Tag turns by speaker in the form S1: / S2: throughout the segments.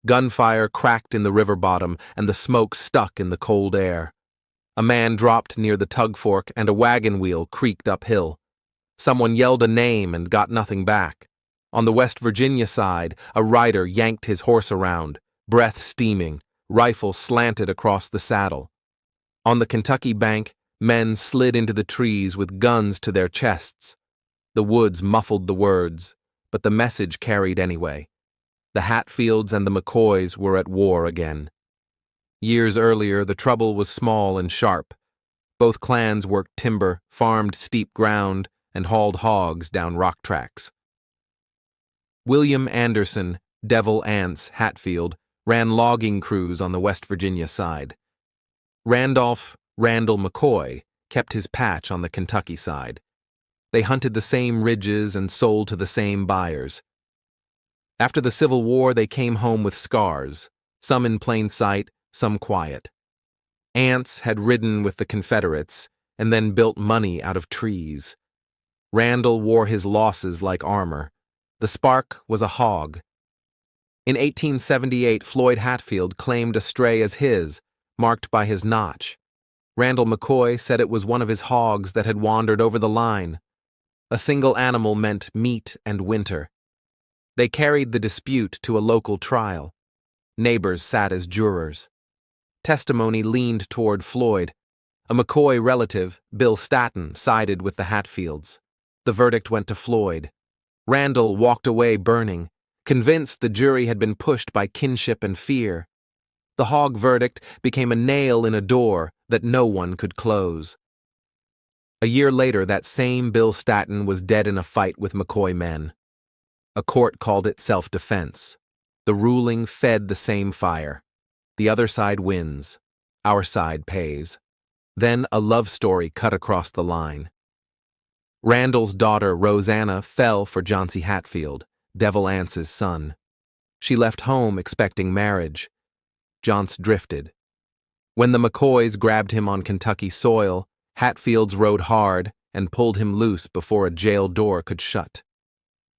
S1: Gunfire cracked in the river bottom, and the smoke stuck in the cold air. A man dropped near the tug fork, and a wagon wheel creaked uphill. Someone yelled a name and got nothing back. On the West Virginia side, a rider yanked his horse around, breath steaming, rifle slanted across the saddle. On the Kentucky bank, men slid into the trees with guns to their chests. The woods muffled the words, but the message carried anyway. The Hatfields and the McCoys were at war again. Years earlier, the trouble was small and sharp. Both clans worked timber, farmed steep ground, and hauled hogs down rock tracks. William Anderson, Devil Anse Hatfield, ran logging crews on the West Virginia side. Randall McCoy kept his patch on the Kentucky side. They hunted the same ridges and sold to the same buyers. After the Civil War, they came home with scars, some in plain sight, some quiet. Ants had ridden with the Confederates and then built money out of trees. Randall wore his losses like armor. The spark was a hog. In 1878, Floyd Hatfield claimed a stray as his, marked by his notch. Randall McCoy said it was one of his hogs that had wandered over the line. A single animal meant meat and winter. They carried the dispute to a local trial. Neighbors sat as jurors. Testimony leaned toward Floyd. A McCoy relative, Bill Staton, sided with the Hatfields. The verdict went to Floyd. Randall walked away burning, convinced the jury had been pushed by kinship and fear. The hog verdict became a nail in a door that no one could close. A year later, that same Bill Staton was dead in a fight with McCoy men. A court called it self-defense. The ruling fed the same fire. The other side wins. Our side pays. Then a love story cut across the line. Randall's daughter, Rosanna, fell for John C. Hatfield, Devil Anse's son. She left home expecting marriage. Johns drifted. When the McCoys grabbed him on Kentucky soil, Hatfields rode hard and pulled him loose before a jail door could shut.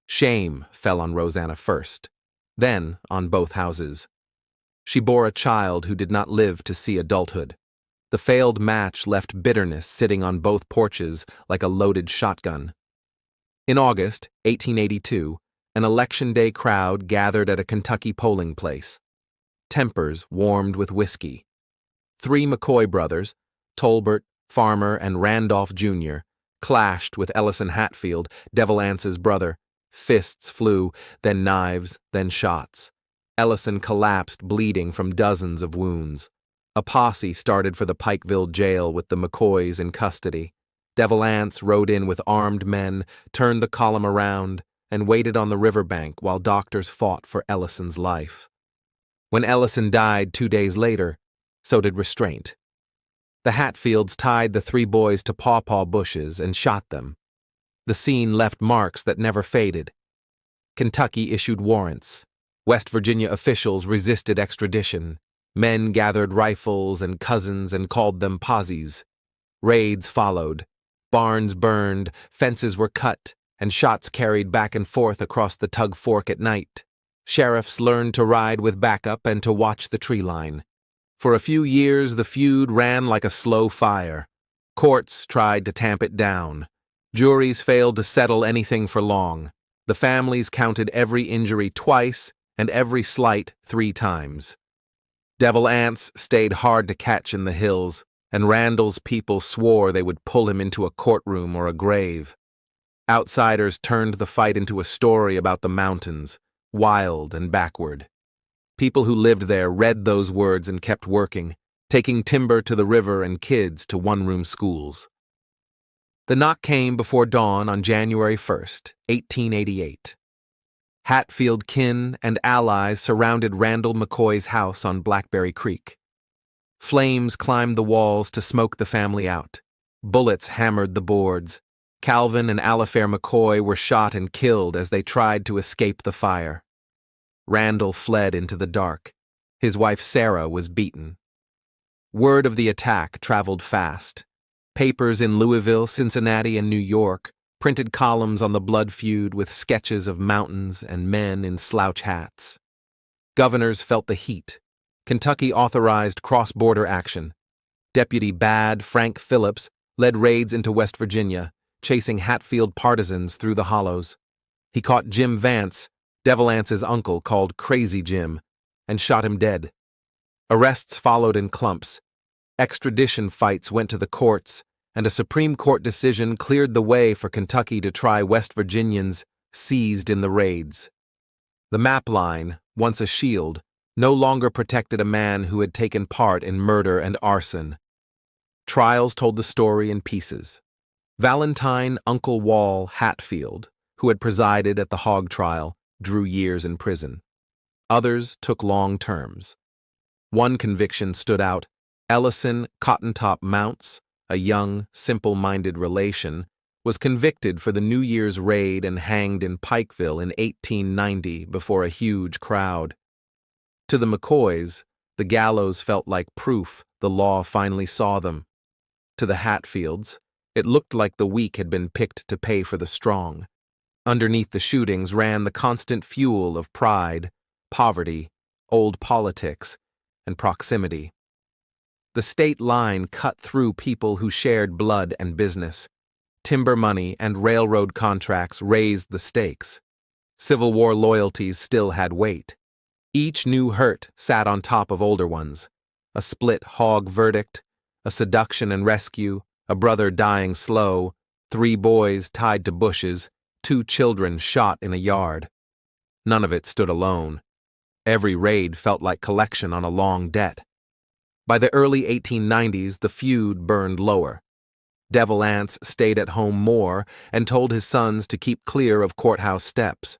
S1: Shame fell on Rosanna first, then on both houses. She bore a child who did not live to see adulthood. The failed match left bitterness sitting on both porches like a loaded shotgun. In August 1882, an election day crowd gathered at a Kentucky polling place. Tempers warmed with whiskey. 3 McCoy brothers, Tolbert, Farmer, and Randolph Jr., clashed with Ellison Hatfield, Devil Anse's brother. Fists flew, then knives, then shots. Ellison collapsed bleeding from dozens of wounds. A posse started for the Pikeville jail with the McCoys in custody. Devil Anse rode in with armed men, turned the column around, and waited on the riverbank while doctors fought for Ellison's life. When Ellison died 2 days later, so did restraint. The Hatfields tied the 3 boys to pawpaw bushes and shot them. The scene left marks that never faded. Kentucky issued warrants. West Virginia officials resisted extradition. Men gathered rifles and cousins and called them posies. Raids followed. Barns burned, fences were cut, and shots carried back and forth across the tug fork at night. Sheriffs learned to ride with backup and to watch the tree line. For a few years, the feud ran like a slow fire. Courts tried to tamp it down. Juries failed to settle anything for long. The families counted every injury twice and every slight 3 times. Devil Anse stayed hard to catch in the hills, and Randall's people swore they would pull him into a courtroom or a grave. Outsiders turned the fight into a story about the mountains, wild and backward. People who lived there read those words and kept working, taking timber to the river and kids to one-room schools. The knock came before dawn on January 1st, 1888. Hatfield kin and allies surrounded Randall McCoy's house on Blackberry Creek. Flames climbed the walls to smoke the family out. Bullets hammered the boards. Calvin and Alifair McCoy were shot and killed as they tried to escape the fire. Randall fled into the dark. His wife Sarah was beaten. Word of the attack traveled fast. Papers in Louisville, Cincinnati, and New York printed columns on the blood feud with sketches of mountains and men in slouch hats. Governors felt the heat. Kentucky authorized cross-border action. Deputy Bad Frank Phillips led raids into West Virginia, chasing Hatfield partisans through the hollows. He caught Jim Vance, Devilance's uncle, called Crazy Jim, and shot him dead. Arrests followed in clumps. Extradition fights went to the courts, and a Supreme Court decision cleared the way for Kentucky to try West Virginians seized in the raids. The map line, once a shield, no longer protected a man who had taken part in murder and arson. Trials told the story in pieces. Valentine Uncle Wall Hatfield, who had presided at the hog trial, drew years in prison. Others took long terms. One conviction stood out. Ellison Cottontop Mounts, a young, simple-minded relation, was convicted for the New Year's raid and hanged in Pikeville in 1890 before a huge crowd. To the McCoys, the gallows felt like proof the law finally saw them. To the Hatfields, it looked like the weak had been picked to pay for the strong. Underneath the shootings ran the constant fuel of pride, poverty, old politics, and proximity. The state line cut through people who shared blood and business. Timber money and railroad contracts raised the stakes. Civil War loyalties still had weight. Each new hurt sat on top of older ones. A split hog verdict, a seduction and rescue, a brother dying slow, 3 boys tied to bushes, 2 children shot in a yard. None of it stood alone. Every raid felt like collection on a long debt. By the early 1890s, the feud burned lower. Devilance stayed at home more and told his sons to keep clear of courthouse steps.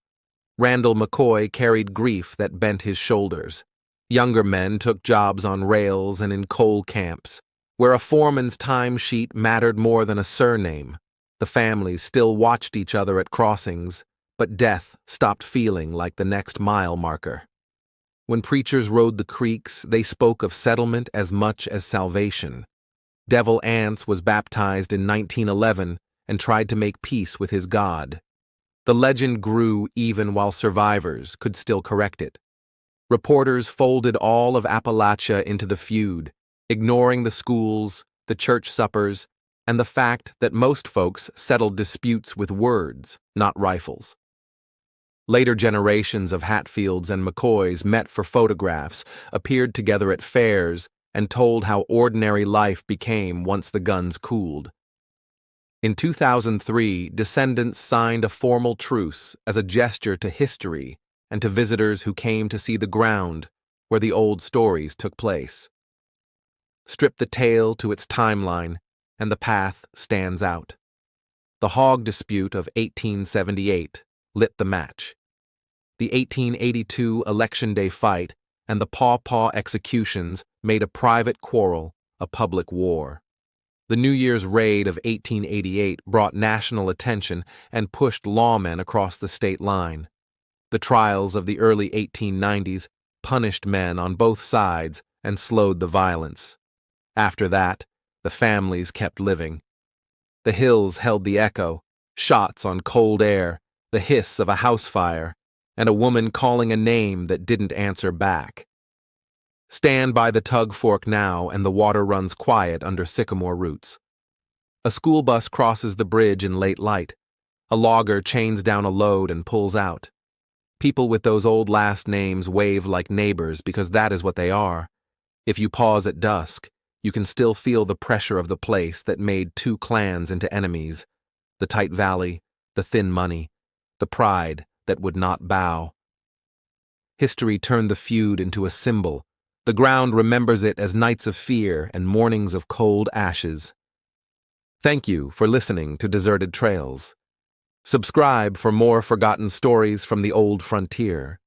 S1: Randall McCoy carried grief that bent his shoulders. Younger men took jobs on rails and in coal camps, where a foreman's timesheet mattered more than a surname. The families still watched each other at crossings, but death stopped feeling like the next mile marker. When preachers rode the creeks, they spoke of settlement as much as salvation. Devil Anse was baptized in 1911 and tried to make peace with his God. The legend grew even while survivors could still correct it. Reporters folded all of Appalachia into the feud, ignoring the schools, the church suppers, and the fact that most folks settled disputes with words, not rifles. Later generations of Hatfields and McCoys met for photographs, appeared together at fairs, and told how ordinary life became once the guns cooled. In 2003, descendants signed a formal truce as a gesture to history and to visitors who came to see the ground where the old stories took place. Strip the tale to its timeline, and the path stands out. The hog dispute of 1878 lit the match. The 1882 Election Day fight and the Paw Paw executions made a private quarrel a public war. The New Year's raid of 1888 brought national attention and pushed lawmen across the state line. The trials of the early 1890s punished men on both sides and slowed the violence. After that, the families kept living. The hills held the echo, shots on cold air, the hiss of a house fire, and a woman calling a name that didn't answer back. Stand by the tug fork now and the water runs quiet under sycamore roots. A school bus crosses the bridge in late light. A logger chains down a load and pulls out. People with those old last names wave like neighbors because that is what they are. If you pause at dusk, you can still feel the pressure of the place that made 2 clans into enemies. The tight valley, the thin money, the pride that would not bow. History turned the feud into a symbol. The ground remembers it as nights of fear and mornings of cold ashes. Thank you for listening to Deserted Trails. Subscribe for more forgotten stories from the old frontier.